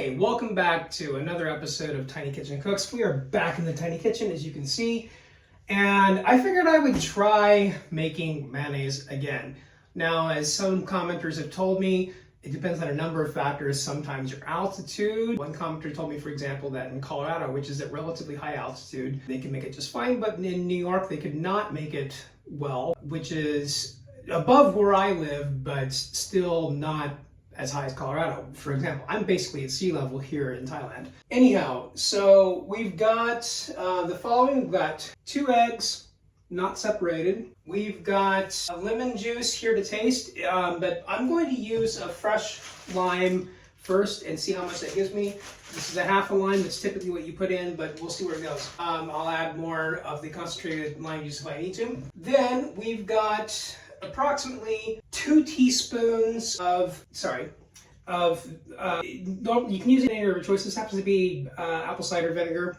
Hey, welcome back to another episode of Tiny Kitchen Cooks. We are back in the tiny kitchen, as you can see, and I figured I would try making mayonnaise again. Now, as some commenters have told me, it depends on a number of factors, sometimes your altitude. One commenter told me, for example, that in Colorado, which is at relatively high altitude, they can make it just fine, but in New York, they could not make it well, which is above where I live, but still not as high as Colorado. For example, I'm basically at sea level here in Thailand. Anyhow, so we've got the following. We've got 2 eggs, not separated. We've got lemon juice here to taste, but I'm going to use a fresh lime first and see how much that gives me. This is a half a lime. That's typically what you put in, but we'll see where it goes. I'll add more of the concentrated lime juice if I need to. Then we've got approximately 2 teaspoons of, you can use any of your choice. This happens to be apple cider vinegar.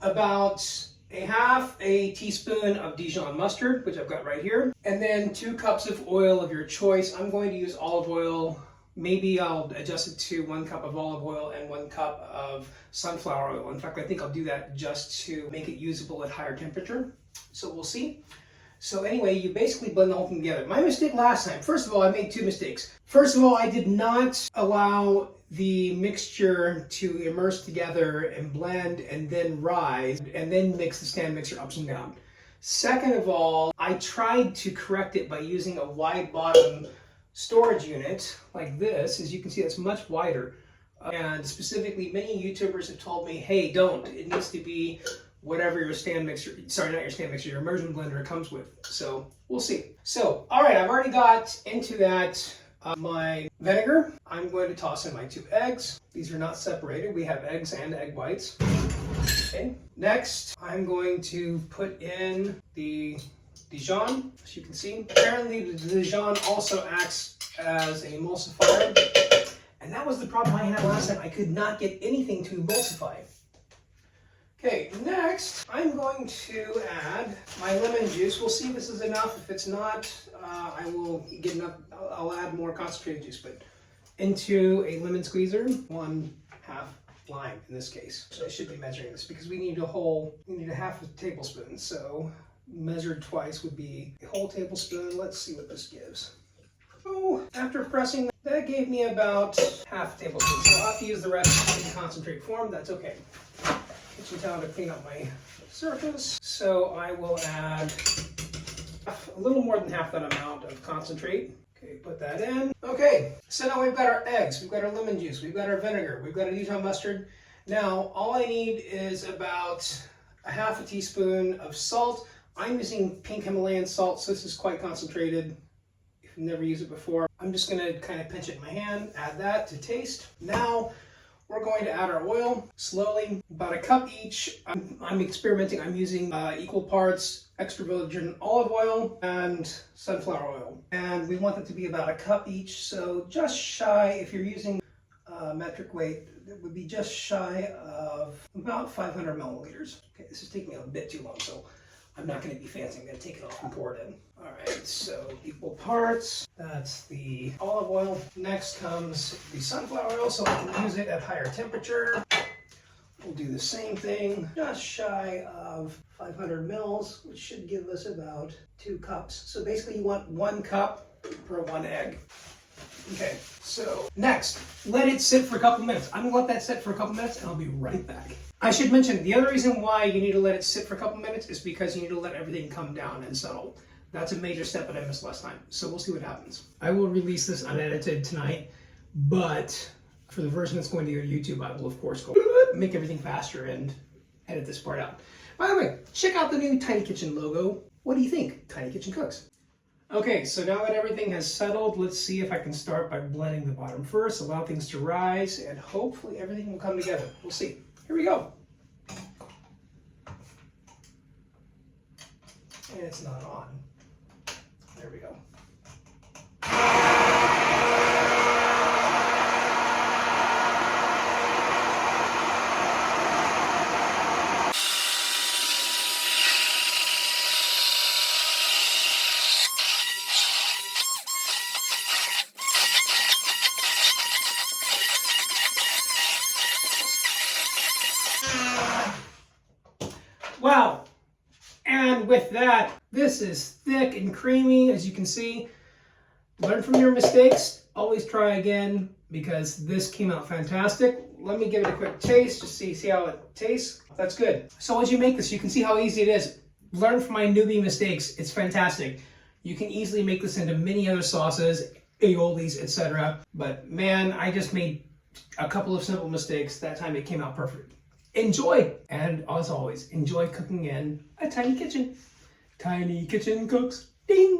About a half a teaspoon of Dijon mustard, which I've got right here. And then 2 cups of oil of your choice. I'm going to use olive oil. Maybe I'll adjust it to 1 cup of olive oil and 1 cup of sunflower oil. In fact, I think I'll do that just to make it usable at higher temperature. So we'll see. So anyway, you basically blend the whole thing together. My mistake last time, first of all, I made 2 mistakes. First of all, I did not allow the mixture to immerse together and blend and then rise and then mix the stand mixer ups and down. Second of all, I tried to correct it by using a wide bottom storage unit like this. As you can see, it's much wider. And specifically, many YouTubers have told me, hey, don't. It needs to be whatever your stand mixer, sorry, not your stand mixer, your immersion blender comes with. So we'll see. So, all right, I've already got into that my vinegar. I'm going to toss in my 2 eggs. These are not separated. We have eggs and egg whites. Okay. Next, I'm going to put in the Dijon, as you can see. Apparently, the Dijon also acts as an emulsifier. And that was the problem I had last time. I could not get anything to emulsify. Okay, next I'm going to add my lemon juice. We'll see if this is enough. If it's not, I will get enough. I'll add more concentrated juice, but into a lemon squeezer, 1/2 lime in this case. So I should be measuring this because we need a 1/2 tablespoon. So measured twice would be a whole tablespoon. Let's see what this gives. Oh, after pressing, that gave me about 1/2 tablespoon. So I'll have to use the rest in concentrate form. That's okay. Kitchen towel to clean up my surface. So I will add a little more than half that amount of concentrate. Okay, put that in. Okay, so now we've got our eggs, we've got our lemon juice, we've got our vinegar, we've got a Dijon mustard. Now, all I need is about a 1/2 teaspoon of salt. I'm using pink Himalayan salt, so this is quite concentrated. If you've never used it before, I'm just gonna kind of pinch it in my hand, add that to taste. Now, we're going to add our oil slowly, about 1 cup each. I'm experimenting. I'm using equal parts extra virgin olive oil and sunflower oil. And we want it to be about 1 cup each. So just shy, if you're using metric weight, it would be just shy of about 500 milliliters. Okay, this is taking a bit too long, so I'm not going to be fancy. I'm going to take it off and pour it in. All right, so equal parts. That's the olive oil. Next comes the sunflower oil, so I can use it at higher temperature. We'll do the same thing, just shy of 500 mils, which should give us about 2 cups. So basically you want 1 cup per 1 egg. Okay, so next, let it sit for a couple minutes. I'm gonna let that sit for a couple minutes and I'll be right back. I should mention, the other reason why you need to let it sit for a couple minutes is because you need to let everything come down and settle. That's a major step that I missed last time. So we'll see what happens. I will release this unedited tonight, but for the version that's going to go to YouTube, I will of course go make everything faster and edit this part out. By the way, check out the new Tiny Kitchen logo. What do you think? Tiny Kitchen Cooks. Okay, so now that everything has settled, let's see if I can start by blending the bottom first, allow things to rise, and hopefully everything will come together. We'll see. Here we go. And it's not on. There we go. with that. This is thick and creamy, as you can see. Learn from your mistakes. Always try again, because this came out fantastic. Let me give it a quick taste, just see how it tastes. That's good. So as you make this, you can see how easy it is. Learn from my newbie mistakes. It's fantastic. You can easily make this into many other sauces, aiolis, etc. But man, I just made a couple of simple mistakes. That time it came out perfect. Enjoy! And as always, enjoy cooking in a tiny kitchen. Tiny kitchen cooks. Ding!